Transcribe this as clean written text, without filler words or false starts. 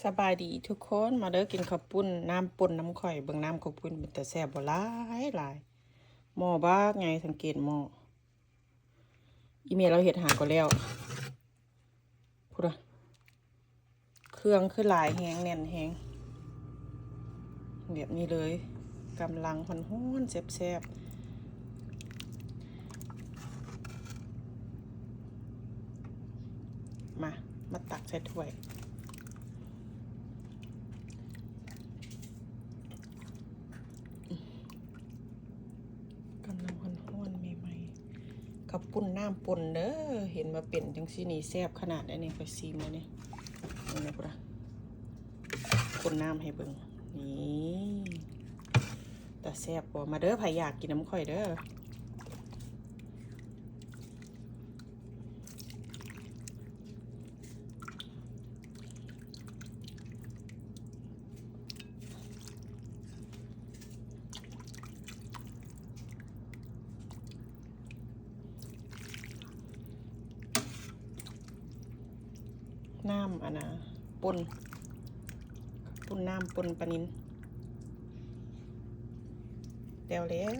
สบายดีทุกคนมาเด้อกินข้าวปุ้นน้ำป่นน้ำข่อยเบิ่งน้ำข้าวปุ้นเป็นแต่แซ่บบ่หลายหลายหม้อบ้าไงสังเกตหม้ออีเมลเราเฮ็ดหาก็แล้วพูดอะเครื่องคือหลายแฮงแน่นแฮงแบบนี้เลยกำลังฮ้อนๆแซ่บๆมาตักใส่ถ้วยกำลังฮ้อนๆใหม่ๆข้าวปุ้นน้ำป่นเด้อเห็นมาเป็นจังซี่นี่แซ่บขนาดอันนี้ค่อยซีมแล้วนี่นี่พูดอะคนน้ำให้เบิ่งนี่แต่แซ่บบ่มาเด้อไผอยากกินน้ำข่อยเด้อน้ำอันน่ะป่นน้ำป่นปลานิลแล้ว